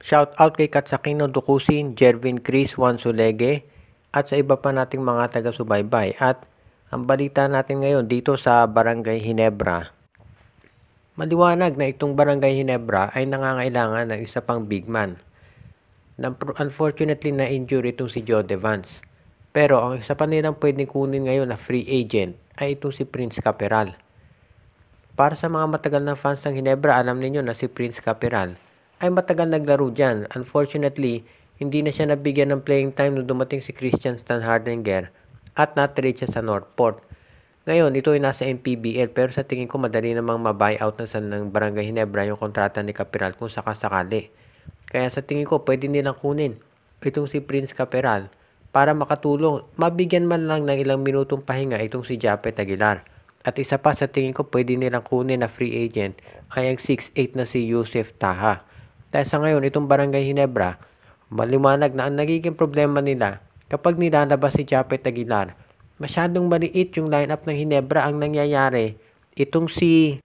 Shout out kay Katsakino Dukusin, Jervin Chris, Juan Sulege, at sa iba pa nating mga taga-subaybay. At ang balita natin ngayon dito sa Barangay Ginebra, maliwanag na itong Barangay Ginebra ay nangangailangan ng isa pang big man. Unfortunately, na-injure itong si Joe Devance. Pero ang isa pa nilang pwedeng kunin ngayon na free agent ay itong si Prince Caperal. Para sa mga matagal na fans ng Ginebra, alam ninyo na si Prince Caperal ay matagal naglaro dyan. Unfortunately, hindi na siya nabigyan ng playing time nung dumating si Christian Stan Hardinger at na-trade siya sa Northport. Ngayon, ito ay nasa MPBL pero sa tingin ko madali namang ma-buyout ng Barangay Ginebra yung kontrata ni Caperal kung sakasakali. Kaya sa tingin ko pwede nilang kunin itong si Prince Caperal para makatulong. Mabigyan man lang ng ilang minutong pahinga itong si Japet Aguilar. At isa pa sa tingin ko pwede nilang kunin na free agent ay ang 6'8 na si Yusef Taha. Dahil sa ngayon, itong Barangay Ginebra, maliwanag na ang nagiging problema nila kapag nilalabas si Japet Aguilar. Masyadong maliit yung lineup ng Ginebra. Ang nangyayari, itong si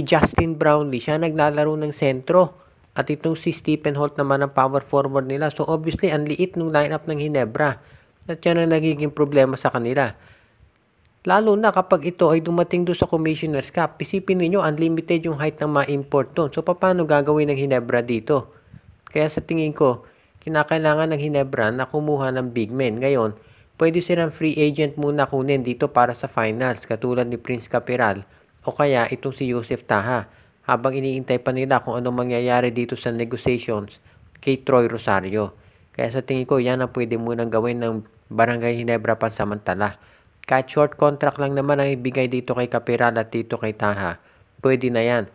Justin Brownlee, siya naglalaro ng sentro. At itong si Stephen Holt naman ang power forward nila. So obviously, ang liit ng lineup ng Ginebra. At yan ang nagiging problema sa kanila. Lalo na kapag ito ay dumating doon sa Commissioner's Cup, isipin niyo unlimited yung height ng ma-import doon. So, paano gagawin ng Ginebra dito? Kaya sa tingin ko, kinakailangan ng Ginebra na kumuha ng big men. Ngayon, pwede silang free agent muna kunin dito para sa finals, katulad ni Prince Caperal o kaya itong si Yusef Taha, habang iniintay pa nila kung anong mangyayari dito sa negotiations kay Troy Rosario. Kaya sa tingin ko, yan ang pwede munang gawin ng Barangay Ginebra pansamantala. Kahit short contract lang naman ang ibigay dito kay Caperal at dito kay Taha, pwede na yan.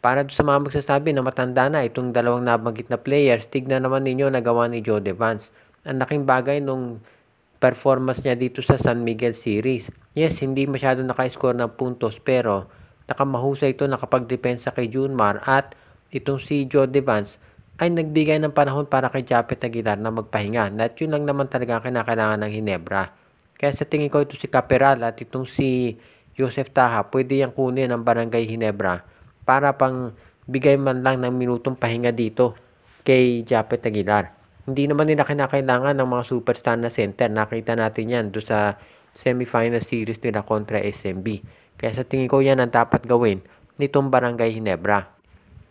Para sa mga magsasabi na matanda na itong dalawang nabanggit na players, tignan naman ninyo nagawa ni Joe Devance. Ang laking bagay nung performance niya dito sa San Miguel Series. Yes, hindi masyado naka-score ng puntos pero nakamahusay ito nakapagdepensa kay Junmar at itong si Joe Devance ay nagbigay ng panahon para kay Japet Aguilar na magpahinga. At yun lang naman talaga kinakailangan ng Ginebra. Kaya sa tingin ko ito si Caperal at itong si Yusef Taha, pwede yang kunin ng Barangay Ginebra para pang bigay man lang ng minutong pahinga dito kay Japet Aguilar. Hindi naman nila kinakailangan ng mga superstar na center. Nakita natin yan doon sa semifinal series nila kontra SMB. Kaya sa tingin ko yan ang dapat gawin nitong Barangay Ginebra.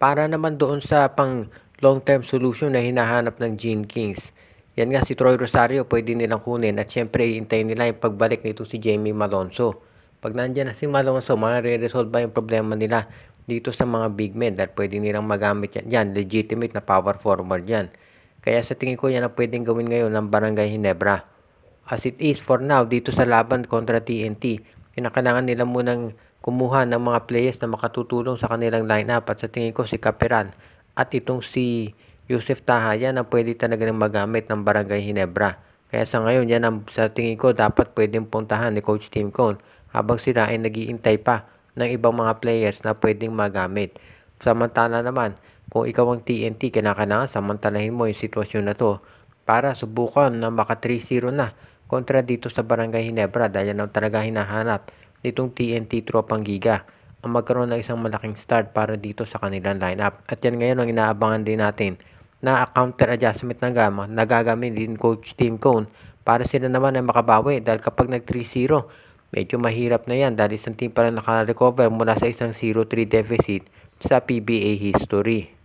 Para naman doon sa pang long-term solution na hinahanap ng Gene Kings. Yan nga si Troy Rosario pwede nilang kunin at syempre iintayin nila yung pagbalik nito si Jamie Malonzo. Pag nandiyan na si Malonzo, ma-resolve ba yung problema nila dito sa mga big men dahil pwede nilang magamit yan. Legitimate na power forward yan. Kaya sa tingin ko yan ang pwedeng gawin ngayon ng Barangay Ginebra. As it is for now dito sa laban kontra TNT, kinakailangan nila munang kumuha ng mga players na makatutulong sa kanilang lineup at sa tingin ko si Caperal at itong si Yusef Taha, yan ang pwede talaga ng magamit ng Barangay Ginebra. Kaya sa ngayon, yan ang sa tingin ko dapat pwedeng puntahan ni Coach Tim Cone habang sila ay nag-iintay pa ng ibang mga players na pwedeng magamit. Samantala naman, kung ikaw ang TNT, kinakailangan samantalahin mo yung sitwasyon na to para subukan na maka 3-0 na kontra dito sa Barangay Ginebra dahil yan ang talaga hinahanap nitong TNT Tropang Giga ang magkaroon ng isang malaking start para dito sa kanilang lineup. At yan ngayon ang inaabangan din natin na counter adjustment ng gama nagagamit din Coach Tim Cone para sila naman ay makabawi dahil kapag nag 3-0 medyo mahirap na yan dahil isang team pa lang naka-recover mula sa isang 0-3 deficit sa PBA history.